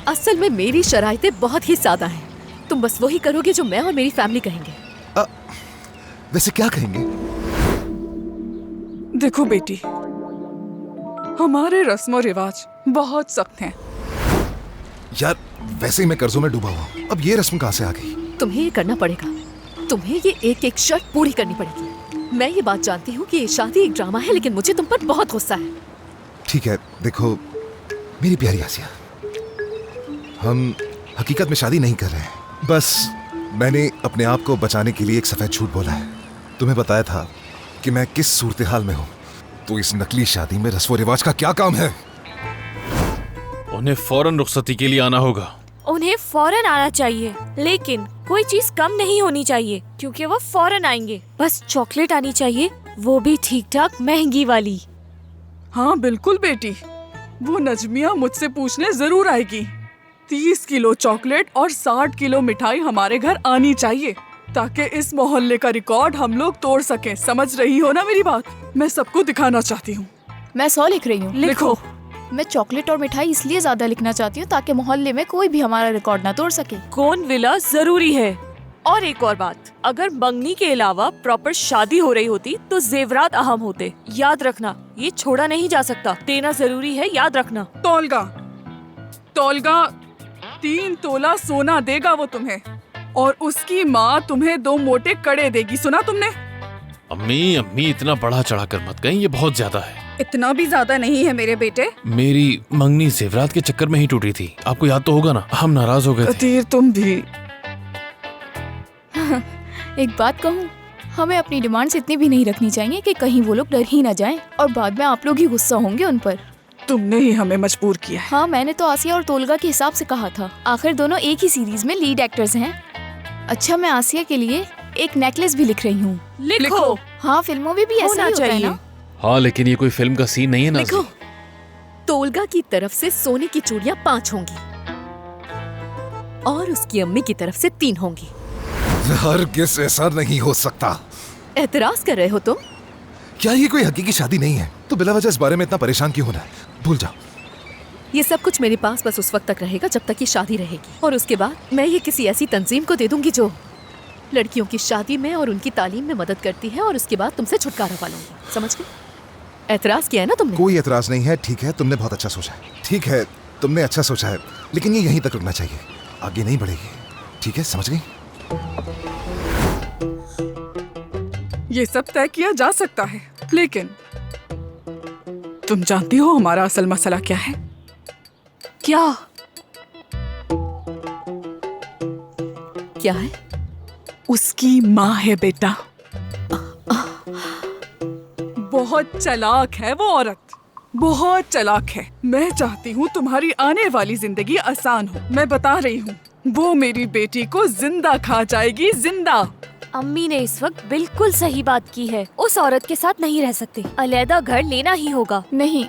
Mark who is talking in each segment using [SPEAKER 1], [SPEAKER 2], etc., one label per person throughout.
[SPEAKER 1] असल में मेरी शराइतें बहुत ही सादा हैं। तुम बस वही करोगे जो मैं और मेरी फैमिली कहेंगे।
[SPEAKER 2] वैसे क्या कहेंगे?
[SPEAKER 3] देखो बेटी, हमारे रस्म और रिवाज बहुत सख्त हैं।
[SPEAKER 2] यार वैसे ही मैं कर्जों में डूबा हुआ, अब ये रस्म कहाँ से आ गई?
[SPEAKER 1] तुम्हें ये करना पड़ेगा, तुम्हें ये एक एक शर्त पूरी करनी पड़ेगी। मैं ये बात जानती हूँ कि ये शादी एक ड्रामा है, लेकिन मुझे तुम पर बहुत गुस्सा है।
[SPEAKER 2] ठीक है, देखो मेरी प्यारी आसिया, हम हकीकत में शादी नहीं कर रहे हैं। बस मैंने अपने आप को बचाने के लिए एक सफेद झूठ बोला है। तुम्हें बताया था कि मैं किस सूरत हाल में हूँ, तो इस नकली शादी में रस्म रिवाज का क्या काम है?
[SPEAKER 4] उन्हें फौरन रुखसती के लिए आना होगा।
[SPEAKER 5] उन्हें फौरन आना चाहिए, लेकिन कोई चीज कम नहीं होनी चाहिए क्योंकि वो फौरन आएंगे। बस चॉकलेट आनी चाहिए, वो भी ठीक ठाक महंगी वाली।
[SPEAKER 3] हाँ बिल्कुल बेटी, वो नजमिया मुझसे पूछने जरूर आएगी। 30 किलो चॉकलेट और 60 किलो मिठाई हमारे घर आनी चाहिए, ताकि इस मोहल्ले का रिकॉर्ड हम लोग तोड़ सकें। समझ रही हो ना मेरी बात? मैं सबको दिखाना चाहती हूँ।
[SPEAKER 6] मैं 100 लिख रही हूँ।
[SPEAKER 3] लिखो।
[SPEAKER 6] मैं चॉकलेट और मिठाई इसलिए ज्यादा लिखना चाहती हूँ ताकि मोहल्ले में कोई भी हमारा रिकॉर्ड ना तोड़ सके।
[SPEAKER 5] कौन विला जरूरी है। और एक और बात, अगर मंगनी के अलावा प्रॉपर शादी हो रही होती तो जेवरात अहम होते। याद रखना, ये छोड़ा नहीं जा सकता, देना जरूरी है, याद रखना।
[SPEAKER 3] तोलगा 3 तोला सोना देगा वो तुम्हें, और उसकी माँ तुम्हें 2 मोटे कड़े देगी। सुना तुमने?
[SPEAKER 4] अम्मी इतना बढ़ा चढ़ा कर मत कहीं, ये बहुत ज्यादा है।
[SPEAKER 3] इतना भी ज्यादा नहीं है मेरे बेटे।
[SPEAKER 4] मेरी मंगनी जेवरात के चक्कर में ही टूटी थी, आपको याद तो होगा ना, हम नाराज हो गए थे।
[SPEAKER 3] कतीर तुम भी।
[SPEAKER 6] एक बात कहूँ, हमें अपनी डिमांड्स इतनी भी नहीं रखनी चाहिए कि कहीं वो लोग डर ही ना जाएं और बाद में आप लोग ही गुस्सा होंगे उन पर।
[SPEAKER 3] तुमने ही हमें मजबूर किया है।
[SPEAKER 6] हाँ, मैंने तो आसिया और तोलगा के हिसाब से कहा था, आखिर दोनों एक ही सीरीज में लीड एक्टर्स हैं। अच्छा, मैं आसिया के लिए एक नेकलेस भी लिख रही हूँ।
[SPEAKER 5] लिखो।
[SPEAKER 6] हाँ, फिल्मों में भी ऐसा ही होता है ना?
[SPEAKER 4] हाँ, लेकिन ये कोई फिल्म का सीन नहीं है ना।
[SPEAKER 1] लिखो, तोलगा की तरफ से सोने की चूड़ियाँ 5 होंगी और उसकी अम्मी की तरफ से 3 होंगी।
[SPEAKER 2] हरगिज़ ऐसा नहीं हो सकता।
[SPEAKER 1] एतराज कर रहे हो तुम?
[SPEAKER 2] क्या ये कोई हकीकी शादी नहीं है? तो बिला वजह इस बारे में इतना परेशान क्यों होना है? भूल जाओ।
[SPEAKER 1] ये सब कुछ मेरे पास बस उस वक्त तक रहेगा जब तक ये शादी रहेगी, और उसके बाद मैं ये किसी ऐसी तंजीम को दे दूंगी जो लड़कियों की शादी में और उनकी तालीम में मदद करती है, और उसके बाद तुमसे छुटकारा पा लूंगी। समझ गए? एतराज किया है ना तुमने?
[SPEAKER 2] कोई एतराज नहीं है। ठीक है, तुमने बहुत अच्छा सोचा है। ठीक है, तुमने अच्छा सोचा है, लेकिन ये यहीं तक रुकना चाहिए, आगे नहीं बढ़ेगी। ठीक है, समझ गई?
[SPEAKER 3] ये सब तय किया जा सकता है, लेकिन तुम जानती हो हमारा असल मसला क्या है?
[SPEAKER 5] क्या?
[SPEAKER 1] क्या है?
[SPEAKER 3] उसकी माँ है बेटा। बहुत चालाक है वो औरत, बहुत चालाक है। मैं चाहती हूँ तुम्हारी आने वाली जिंदगी आसान हो। मैं बता रही हूँ, वो मेरी बेटी को जिंदा खा जाएगी, जिंदा।
[SPEAKER 5] अम्मी ने इस वक्त बिल्कुल सही बात की है। उस औरत के साथ नहीं रह सकते, अलग घर लेना ही होगा।
[SPEAKER 6] नहीं,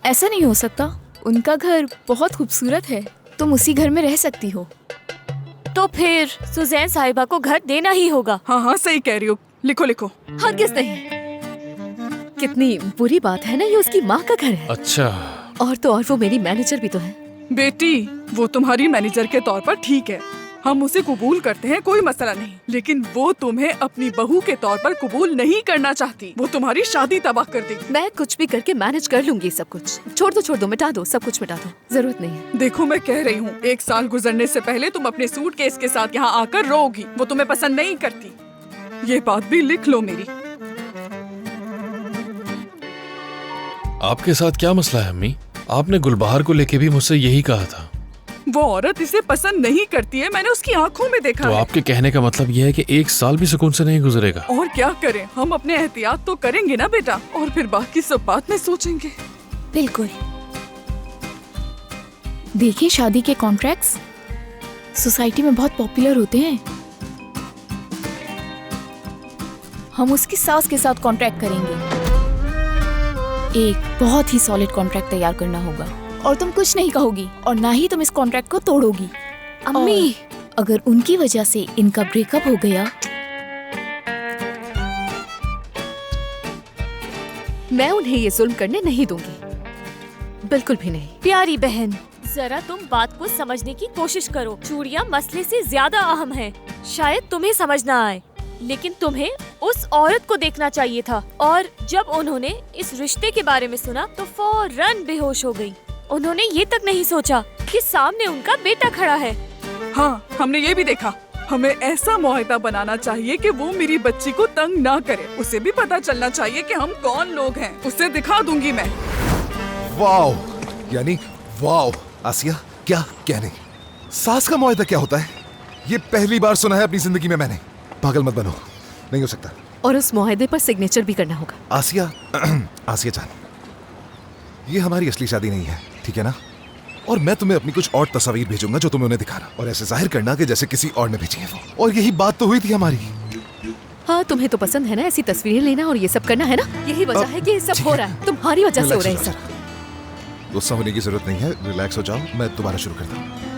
[SPEAKER 6] ऐसा नहीं हो सकता। उनका घर बहुत खूबसूरत है, तुम उसी घर में रह सकती हो।
[SPEAKER 5] तो फिर सुजैन साहिबा को घर देना ही होगा।
[SPEAKER 3] हाँ, सही कह रही हो। लिखो लिखो।
[SPEAKER 1] हरगिज़ नहीं। कितनी बुरी बात है ना, ये उसकी माँ का घर है।
[SPEAKER 4] अच्छा,
[SPEAKER 1] और तो और वो मेरी मैनेजर भी तो है।
[SPEAKER 3] बेटी, वो तुम्हारी मैनेजर के तौर पर ठीक है, हम उसे कबूल करते हैं, कोई मसला नहीं, लेकिन वो तुम्हें अपनी बहू के तौर पर कबूल नहीं करना चाहती। वो तुम्हारी शादी तबाह कर देगी।
[SPEAKER 1] मैं कुछ भी करके मैनेज कर लूंगी सब कुछ। छोड़ दो, मिटा दो, सब कुछ मिटा दो, जरूरत नहीं है।
[SPEAKER 3] देखो, मैं कह रही हूँ, 1 साल गुजरने से पहले तुम अपने सूटकेस के साथ यहाँ आकर रोगी। वो तुम्हें पसंद नहीं करती, ये बात भी लिख लो मेरी।
[SPEAKER 4] आपके साथ क्या मसला है अम्मी? आपने गुलबहार को लेके भी मुझसे यही कहा था।
[SPEAKER 3] वो औरत इसे पसंद नहीं करती है, मैंने उसकी आंखों में देखा
[SPEAKER 4] तो
[SPEAKER 3] है।
[SPEAKER 4] आपके कहने का मतलब यह है कि 1 साल भी सुकून से नहीं गुजरेगा?
[SPEAKER 3] और क्या करें, हम अपने एहतियात तो करेंगे ना बेटा, और फिर बाकी सब बाद में सोचेंगे।
[SPEAKER 6] बिल्कुल। देखिए, शादी के कॉन्ट्रैक्ट्स सोसाइटी में बहुत पॉपुलर होते हैं। हम उसकी सास के साथ कॉन्ट्रैक्ट करेंगे। एक बहुत ही सॉलिड कॉन्ट्रैक्ट तैयार करना होगा, और तुम कुछ नहीं कहोगी और ना ही तुम इस कॉन्ट्रैक्ट को तोड़ोगी।
[SPEAKER 5] अम्मी,
[SPEAKER 6] अगर उनकी वजह से इनका ब्रेकअप हो गया,
[SPEAKER 1] मैं उन्हें ये जुल्म करने नहीं दूंगी, बिल्कुल भी नहीं।
[SPEAKER 5] प्यारी बहन, जरा तुम बात को समझने की कोशिश करो। चूड़ियाँ मसले से ज्यादा अहम है। शायद तुम्हें समझ ना आए, लेकिन तुम्हें उस औरत को देखना चाहिए था। और जब उन्होंने इस रिश्ते के बारे में सुना तो फौरन बेहोश हो गई। उन्होंने ये तक नहीं सोचा कि सामने उनका बेटा खड़ा है।
[SPEAKER 3] हाँ, हमने ये भी देखा। हमें ऐसा मुआहदा बनाना चाहिए कि वो मेरी बच्ची को तंग ना करे। उसे भी पता चलना चाहिए कि हम कौन लोग हैं। उसे दिखा दूंगी मैं।
[SPEAKER 2] वाओ, यानी वाओ आसिया, क्या कहने। सास का मुआहदा क्या होता है? ये पहली बार सुना है अपनी जिंदगी में मैंने। पागल मत बनो, नहीं हो सकता।
[SPEAKER 1] और उस मुआहदे पर सिग्नेचर भी करना होगा।
[SPEAKER 2] आसिया आसिया जान, ये हमारी असली शादी नहीं है, ठीक है ना? और मैं तुम्हें अपनी कुछ और तस्वीर भेजूंगा जो तुम्हें उन्हें दिखाना, और ऐसे जाहिर करना कि जैसे किसी और ने भेजी है वो। और यही बात तो हुई थी हमारी।
[SPEAKER 1] हाँ, तुम्हें तो पसंद है ना ऐसी तस्वीरें लेना और ये सब करना, है ना? यही वजह है कि ये सब हो रहा है। तुम्हारी वजह से हो रहा है ये सब।
[SPEAKER 2] गुस्सा होने की जरूरत नहीं है, रिलैक्स हो जाओ। मैं दोबारा शुरू करता हूँ।